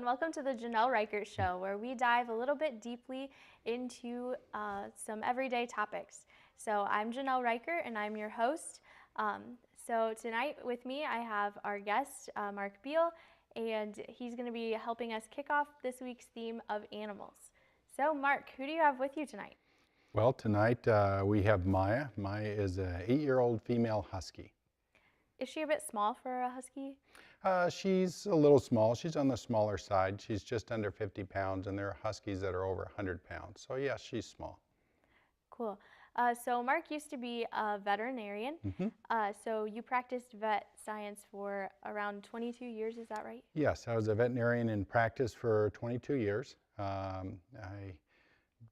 and welcome to the Janel Reichert Show, where we dive a little bit deeply into some everyday topics. So I'm Janel Reichert, and I'm your host. So tonight with me, I have our guest, Mark Biehl, and he's going to be helping us kick off this week's theme of animals. So Mark, who do you have with you tonight? Well, tonight we have Maya. Maya is an 8-year-old female husky. Is she a bit small for a husky? She's a little small. She's on the smaller side. She's just under 50 pounds, and there are huskies that are over 100 pounds. So yes, she's small. Cool. So Mark used to be a veterinarian. So you practiced vet science for around 22 years, is that right? Yes, I was a veterinarian in practice for 22 years. I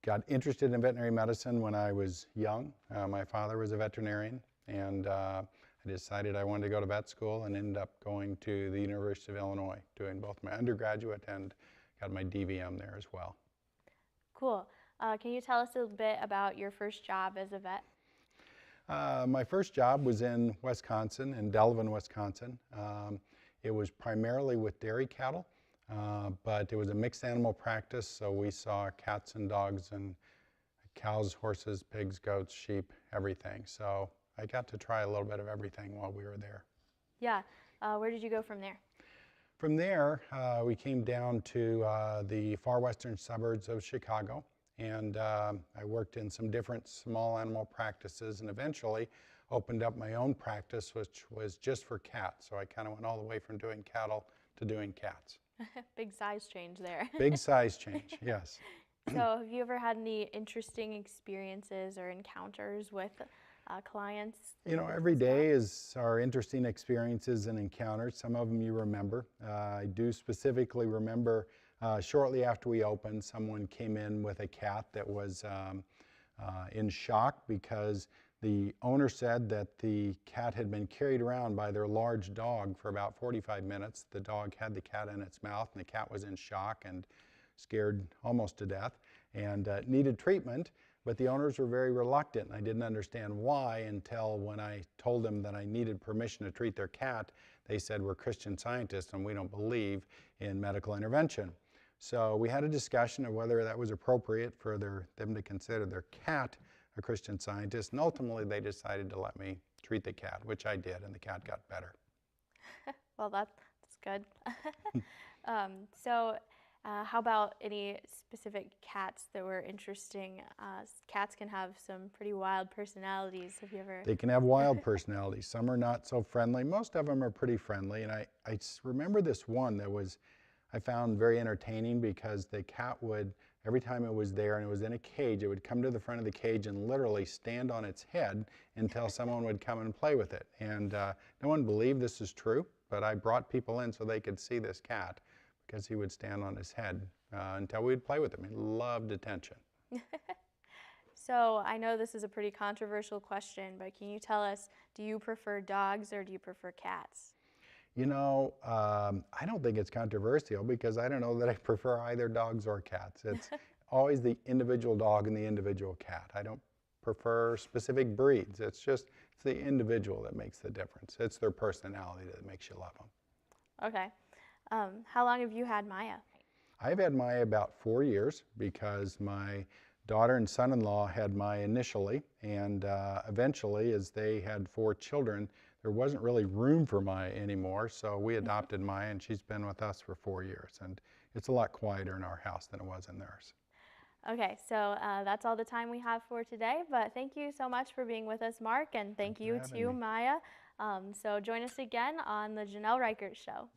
got interested in veterinary medicine when I was young. My father was a veterinarian, and I decided I wanted to go to vet school and ended up going to the University of Illinois, doing both my undergraduate and got my DVM there as well. Cool. Can you tell us a little bit about your first job as a vet? My first job was in Wisconsin, in Delavan, Wisconsin. It was primarily with dairy cattle, but it was a mixed animal practice, so we saw cats and dogs and cows, horses, pigs, goats, sheep, everything. So I got to try a little bit of everything while we were there. Yeah. Where did you go from there? From there, we came down to the far western suburbs of Chicago, and I worked in some different small animal practices and eventually opened up my own practice, which was just for cats. So I kind of went all the way from doing cattle to doing cats. Big size change there. Big size change, yes. So have you ever had any interesting experiences or encounters with clients? You know, every day are interesting experiences and encounters. Some of them you remember. I do specifically remember shortly after we opened, someone came in with a cat that was in shock because the owner said that the cat had been carried around by their large dog for about 45 minutes. The dog had the cat in its mouth, and the cat was in shock and scared almost to death and needed treatment. But the owners were very reluctant, and I didn't understand why until when I told them that I needed permission to treat their cat. They said, "We're Christian Scientists and we don't believe in medical intervention." So we had a discussion of whether that was appropriate for them to consider their cat a Christian Scientist, and ultimately they decided to let me treat the cat, which I did, and the cat got better. Well, that's good. How about any specific cats that were interesting? Cats can have some pretty wild personalities. Have you ever? They can have wild personalities. Some are not so friendly. Most of them are pretty friendly. And I remember this one that I found very entertaining because the cat would, every time it was there and it was in a cage, it would come to the front of the cage and literally stand on its head until someone would come and play with it. And no one believed this is true, but I brought people in so they could see this cat, because he would stand on his head until we'd play with him. He loved attention. So I know this is a pretty controversial question, but can you tell us, do you prefer dogs or do you prefer cats? You know, I don't think it's controversial because I don't know that I prefer either dogs or cats. It's always the individual dog and the individual cat. I don't prefer specific breeds. It's the individual that makes the difference. It's their personality that makes you love them. Okay. How long have you had Maya? I've had Maya about 4 years because my daughter and son-in-law had Maya initially, and eventually, as they had 4 children, there wasn't really room for Maya anymore, so we adopted Maya, and she's been with us for 4 years, and it's a lot quieter in our house than it was in theirs. Okay, so that's all the time we have for today, but thank you so much for being with us, Mark, and thank you to Maya. So join us again on the Janel Reichert Show.